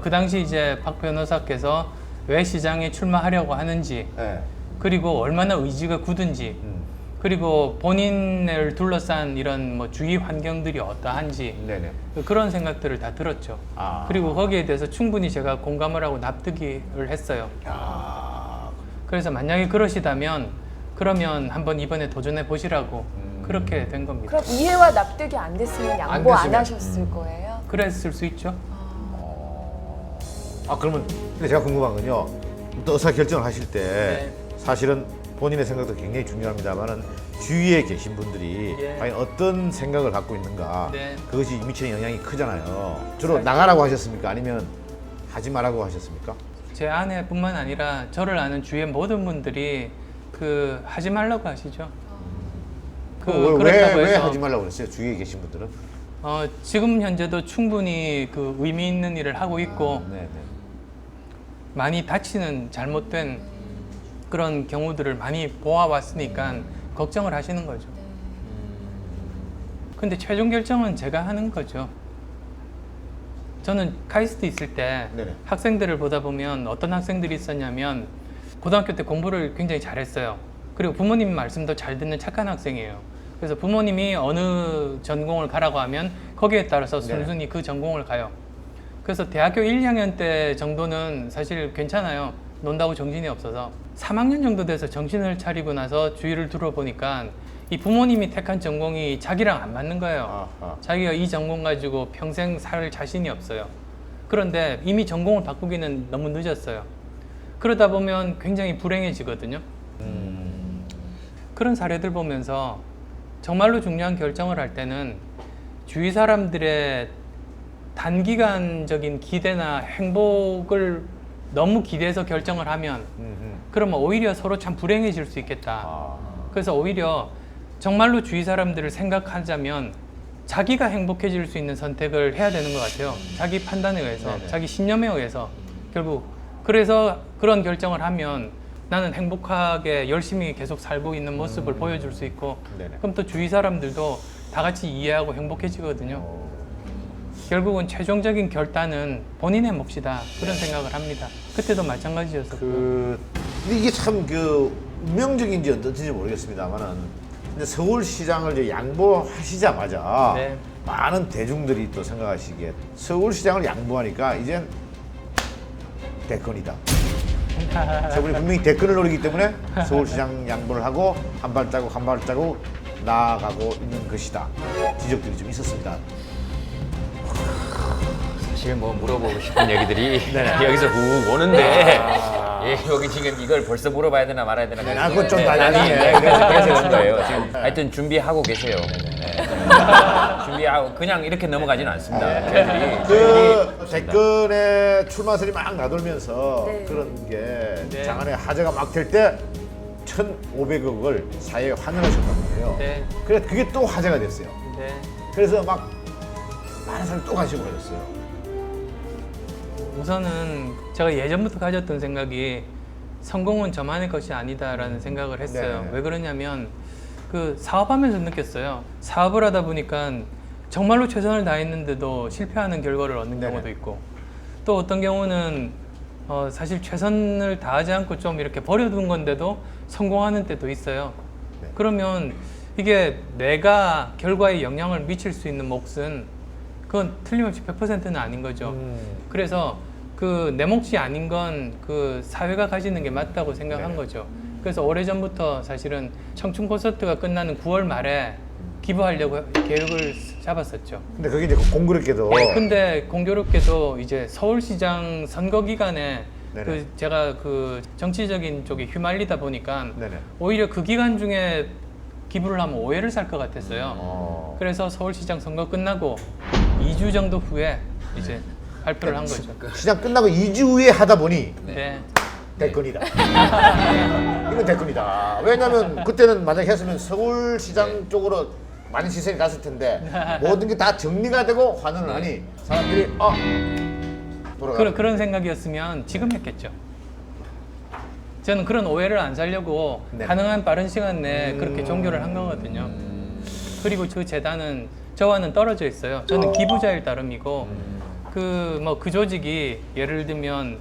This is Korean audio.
그 당시 이제 박 변호사께서 왜 시장에 출마하려고 하는지, 네. 그리고 얼마나 의지가 굳은지, 그리고 본인을 둘러싼 이런 뭐 주위 환경들이 어떠한지 네네. 그런 생각들을 다 들었죠. 아. 그리고 거기에 대해서 충분히 제가 공감을 하고 납득을 했어요. 야. 그래서 만약에 그러시다면 그러면 한번 이번에 도전해 보시라고 그렇게 된 겁니다. 그럼 이해와 납득이 안 됐으면 양보 안 됐으면. 하셨을 거예요? 그랬을 수 있죠. 아 그러면 근데 제가 궁금한 건요. 또 의사 결정을 하실 때 네. 사실은 본인의 생각도 굉장히 중요합니다만은 주위에 계신 분들이 예. 과연 어떤 생각을 갖고 있는가 네. 그것이 미치는 영향이 크잖아요. 주로 사실- 나가라고 하셨습니까? 아니면 하지 말라고 하셨습니까? 제 아내뿐만 아니라 저를 아는 주위의 모든 분들이 그 하지 말라고 하시죠. 그렇다고 왜 해서 하지 말라고 그랬어요? 주위에 계신 분들은? 지금 현재도 충분히 그 의미 있는 일을 하고 있고 네네. 많이 다치는 잘못된 그런 경우들을 많이 보아왔으니까 걱정을 하시는 거죠. 근데 최종 결정은 제가 하는 거죠. 저는 카이스트 있을 때 네네. 학생들을 보다 보면 어떤 학생들이 있었냐면 고등학교 때 공부를 굉장히 잘했어요. 그리고 부모님 말씀도 잘 듣는 착한 학생이에요. 그래서 부모님이 어느 전공을 가라고 하면 거기에 따라서 순순히 그 전공을 가요. 그래서 대학교 1, 2학년 때 정도는 사실 괜찮아요. 논다고 정신이 없어서. 3학년 정도 돼서 정신을 차리고 나서 주위를 둘러보니까 이 부모님이 택한 전공이 자기랑 안 맞는 거예요. 아하. 자기가 이 전공 가지고 평생 살 자신이 없어요. 그런데 이미 전공을 바꾸기는 너무 늦었어요. 그러다 보면 굉장히 불행해지거든요. 그런 사례들 보면서 정말로 중요한 결정을 할 때는 주위 사람들의 단기간적인 기대나 행복을 너무 기대해서 결정을 하면 그러면 오히려 서로 참 불행해질 수 있겠다. 아. 그래서 오히려 정말로 주위 사람들을 생각하자면 자기가 행복해질 수 있는 선택을 해야 되는 것 같아요. 자기 판단에 의해서, 네네. 자기 신념에 의해서 결국 그래서 그런 결정을 하면 나는 행복하게 열심히 계속 살고 있는 모습을 보여줄 수 있고 네네. 그럼 또 주위 사람들도 다 같이 이해하고 행복해지거든요. 결국은 최종적인 결단은 본인의 몫이다 그런 생각을 합니다. 그때도 마찬가지였었고 근데 이게 참 그 운명적인지 어떤지 모르겠습니다만은 근데 서울시장을 이제 양보하시자마자 네. 많은 대중들이 또 생각하시기에 서울시장을 양보하니까 이젠 대권이다. 저분이 분명히 대권을 노리기 때문에 서울시장 양보를 하고 한 발자국 한 발자국 나아가고 있는 것이다. 지적들이 좀 있었습니다. 사실 뭐 물어보고 싶은 얘기들이 여기서 훅 오는데 예, 여기 지금 이걸 벌써 물어봐야 되나 말아야 되나 네, 그건 좀 나중에. 네, 그래서 그런 거예요. 지금 하여튼 준비하고 계세요. 네. 준비하고 그냥 이렇게 넘어가지는 않습니다. 저희들이 그 댓글에 출마설이 막 나돌면서 네. 그런 게 네. 장안에 화제가 막 될 때 1,500억을 사회에 환원하셨단 말이에요. 네. 그래 그게 또 화제가 됐어요. 네. 그래서 막 많은 사람이 또 관심을 가졌어요. 우선은 제가 예전부터 가졌던 생각이 성공은 저만의 것이 아니다라는 생각을 했어요. 네. 왜 그러냐면 그 사업하면서 느꼈어요. 사업을 하다 보니까 정말로 최선을 다했는데도 실패하는 결과를 얻는 네네. 경우도 있고 또 어떤 경우는 사실 최선을 다하지 않고 좀 이렇게 버려둔 건데도 성공하는 때도 있어요. 네. 그러면 이게 내가 결과에 영향을 미칠 수 있는 몫은 그건 틀림없이 100%는 아닌 거죠. 그래서 그 내 몫이 아닌 건 그 사회가 가지는 게 맞다고 생각한 네. 거죠. 그래서 오래전부터 사실은 청춘 콘서트가 끝나는 9월 말에 기부하려고 계획을 잡았었죠. 근데 그게 이제 공교롭게도 근데 공교롭게도 이제 서울시장 선거 기간에 네네. 그 제가 그 정치적인 쪽에 휘말리다 보니까 네네. 오히려 그 기간 중에 기부를 하면 오해를 살 것 같았어요. 그래서 서울시장 선거 끝나고 2주 정도 후에 이제 발표를 한 거죠. 시장 끝나고 2주 후에 하다 보니 네. 대권이다. 이건 대권이다. 왜냐면 그때는 만약에 했으면 서울시장 쪽으로 많은 시선이 갔을 텐데 모든 게 다 정리가 되고 환원을 하니 사람들이 돌아가. 그런 생각이었으면 지금 했겠죠. 저는 그런 오해를 안 살려고 네. 가능한 빠른 시간 내에 그렇게 종교를 한 거거든요. 그리고 그 재단은 저와는 떨어져 있어요. 저는 기부자일 따름이고 그 조직이 예를 들면